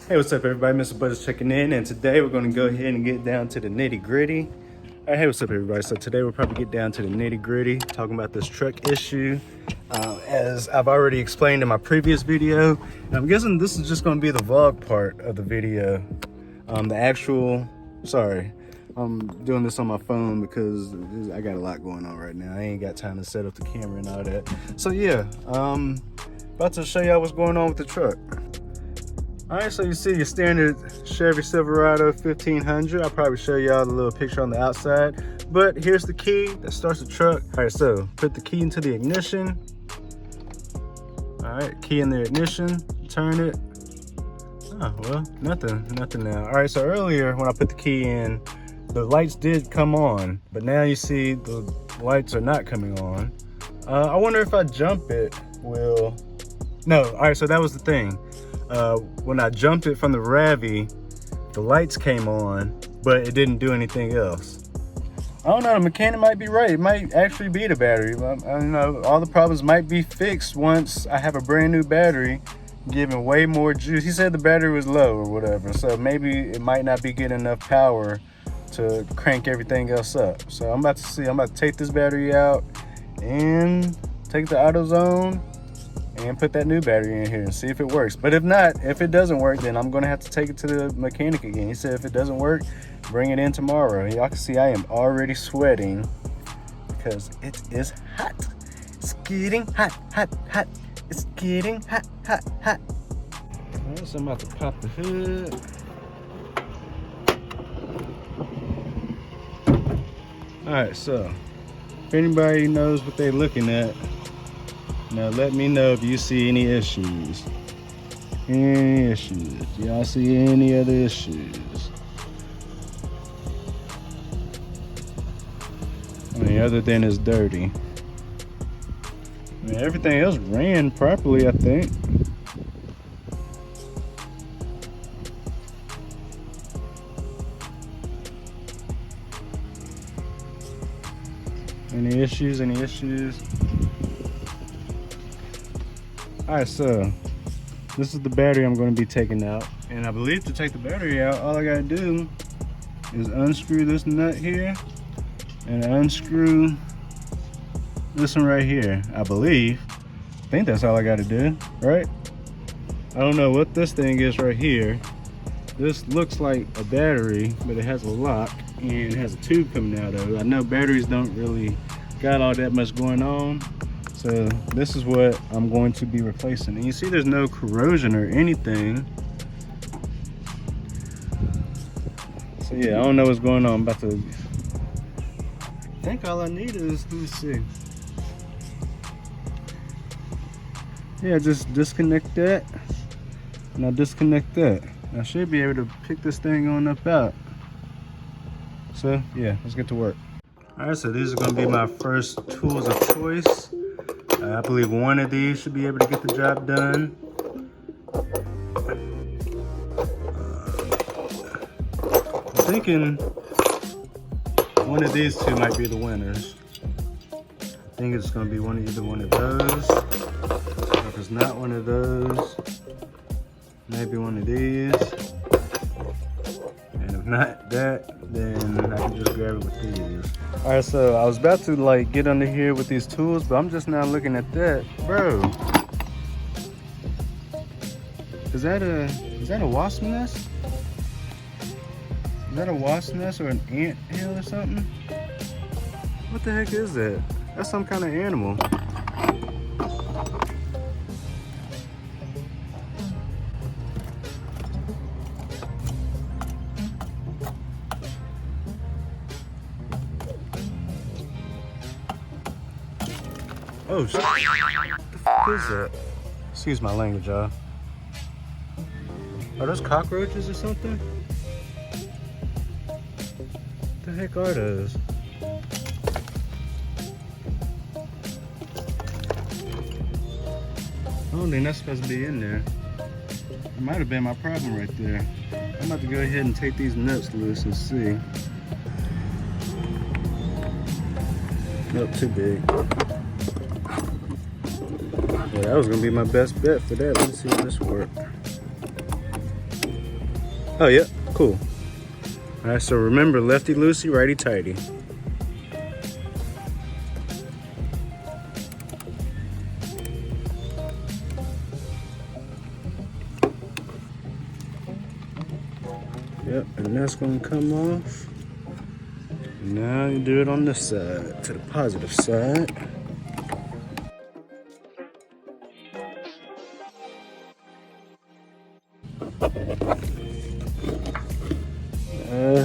Hey, what's up everybody? Mr. Butters checking in, and today we're going to go ahead and get down to the nitty gritty. All right, hey, what's up everybody? So today we'll probably get down to the nitty gritty, talking about this truck issue. As I've already explained in my previous video, and I'm guessing this is just going to be the vlog part of the video. I'm doing this on my phone because I got a lot going on right now. I ain't got time to set up the camera and all that. So yeah, about to show y'all what's going on with the truck. All right, so you see your standard Chevy Silverado 1500. I'll probably show y'all the little picture on the outside, but here's the key that starts the truck. All right, so put the key into the ignition. All right, key in the ignition, turn it. Oh, well, nothing now. All right, so earlier when I put the key in, the lights did come on, but now you see the lights are not coming on. I wonder if I jump it will, no, all right, so that was the thing. When I jumped it from the Ravi, the lights came on, but it didn't do anything else. I don't know, the mechanic might be right. It might actually be the battery. I don't know, all the problems might be fixed once I have a brand new battery giving way more juice. He said the battery was low or whatever, so maybe it might not be getting enough power to crank everything else up. So I'm about to see, I'm about to take this battery out and take the AutoZone and put that new battery in here and see if it works. But if not, if it doesn't work, then I'm gonna have to take it to the mechanic again. He said if it doesn't work, bring it in tomorrow. Y'all can see I am already sweating because it is hot. It's getting hot. It's getting hot. Alright, so I'm about to pop the hood. Alright, so if anybody knows what they're looking at, now let me know if you see any issues. Y'all see any other issues? I mean, other than it's dirty. I mean, everything else ran properly, I think. Any issues? Alright, so this is the battery I'm going to be taking out. And I believe to take the battery out, all I got to do is unscrew this nut here and unscrew this one right here, I believe. I think that's all I got to do, right? I don't know what this thing is right here. This looks like a battery, but it has a lock and it has a tube coming out of it. I know batteries don't really got all that much going on. So this is what I'm going to be replacing. And you see there's no corrosion or anything. So yeah, I don't know what's going on. I'm about to, I think all I need is, let me see. Yeah, just disconnect that. And I'll disconnect that. I should be able to pick this thing on up out. So yeah, let's get to work. All right, so these are gonna be my first tools of choice. I believe one of these should be able to get the job done. I'm thinking one of these two might be the winners. I think it's gonna be either one of those. Or if it's not one of those, maybe one of these. And if not that, then I can just grab it with these. All right, so I was about to like get under here with these tools, but I'm just now looking at that. Bro, is that a wasp nest? Is that a wasp nest or an ant hill or something? What the heck is that? That's some kind of animal. Oh shit. What the fuck is that? Excuse my language, y'all. Are those cockroaches or something? What the heck are those? I don't think that's supposed to be in there. It might have been my problem right there. I'm about to go ahead and take these nuts loose and see. Nope, too big. Yeah, that was gonna be my best bet for that. Let's see if this works. Oh, yeah, cool. All right, so remember, lefty loosey, righty tighty. Yep, and that's gonna come off. Now you do it on this side, to the positive side.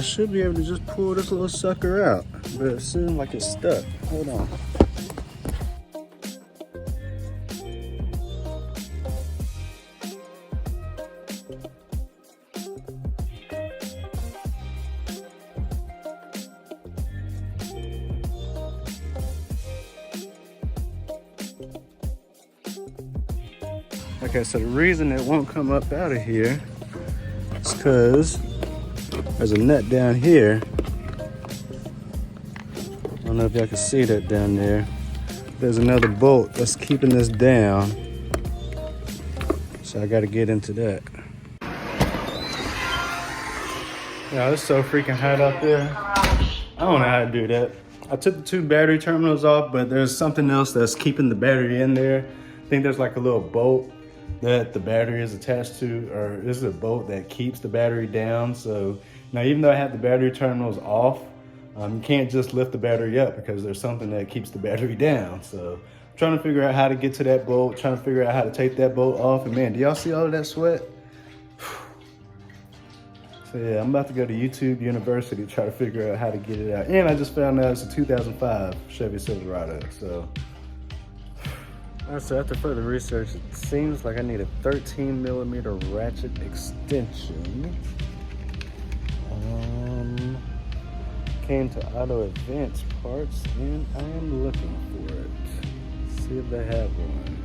Should be able to just pull this little sucker out, but it seems like it's stuck. Hold on. Okay, so the reason it won't come up out of here is because there's a nut down here. I don't know if y'all can see that down there. There's another bolt that's keeping this down. So I gotta get into that. Yeah, it's so freaking hot out there. I don't know how to do that. I took the 2 battery terminals off, but there's something else that's keeping the battery in there. I think there's like a little bolt that the battery is attached to, or this is a bolt that keeps the battery down. So now, even though I have the battery terminals off, you can't just lift the battery up because there's something that keeps the battery down. So I'm trying to figure out how to get to that bolt, trying to figure out how to take that bolt off. And man, do y'all see all of that sweat? So yeah, I'm about to go to YouTube University to try to figure out how to get it out. And I just found out it's a 2005 Chevy Silverado, so. All right, so after further research, it seems like I need a 13mm ratchet extension. Came to Auto Advanced Parts, and I am looking for it. Let's see if they have one.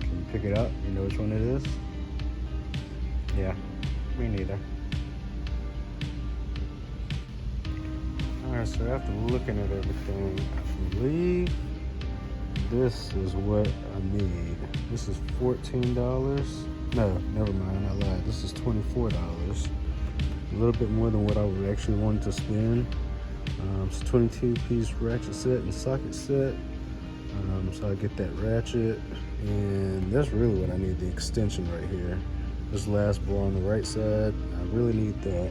Can you pick it up? You know which one it is? Yeah, me neither. Alright, so after looking at everything, I believe this is what I need. This is $14. No, never mind, I lied. This is $24. A little bit more than what I would actually want to spend. It's a 22-piece ratchet set and socket set. So I get that ratchet, and that's really what I need, the extension right here. This last bar on the right side, I really need that.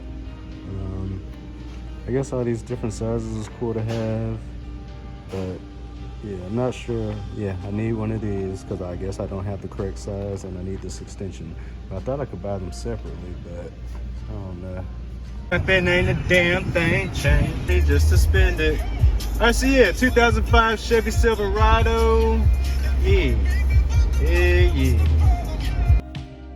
I guess all these different sizes is cool to have, but yeah, I'm not sure. Yeah, I need one of these because I guess I don't have the correct size and I need this extension. But I thought I could buy them separately, but I don't know. Nothing ain't a damn thing changed, they just suspended. All right, so yeah, 2005 Chevy Silverado. Yeah.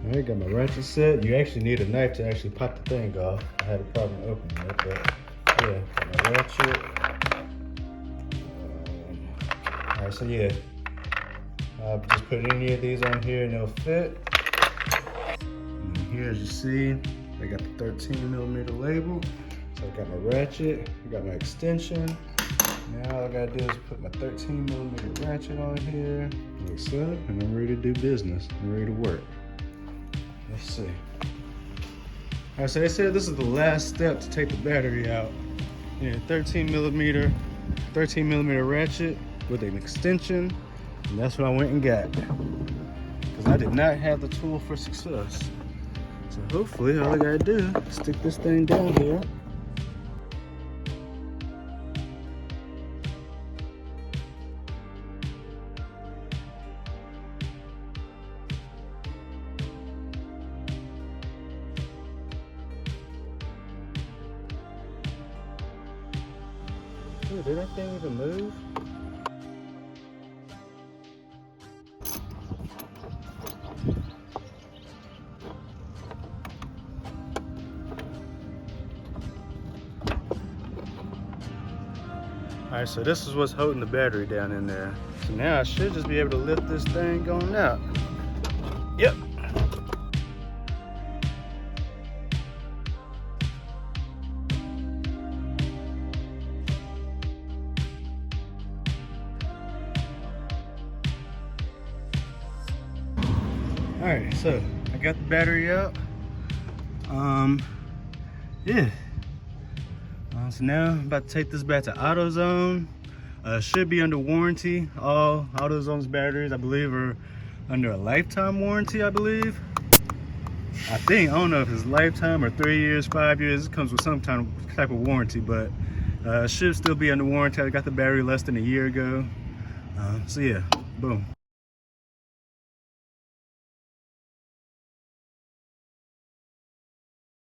All right, got my ratchet set. You actually need a knife to actually pop the thing off. I had a problem opening it, but yeah, got my ratchet. All right, so yeah, I'll just put any of these on here and they'll fit. And here, as you see, I got the 13mm label. So I got my ratchet, I got my extension. Now all I gotta do is put my 13mm ratchet on here, looks up, and I'm ready to do business. I'm ready to work. Let's see. All right, so they said this is the last step to take the battery out. Yeah, 13mm ratchet with an extension, and that's what I went and got. Because I did not have the tool for success. So hopefully all I gotta do is stick this thing down here. Ooh, did that thing even move? Alright, so this is what's holding the battery down in there. So now I should just be able to lift this thing going out. Yep. All right, so I got the battery out. Yeah. So now I'm about to take this back to AutoZone. Should be under warranty. All AutoZone's batteries, I believe, are under a lifetime warranty, I believe. I think, I don't know if it's lifetime or 3 years, 5 years. It comes with some type of warranty, but should still be under warranty. I got the battery less than a year ago. So yeah, boom.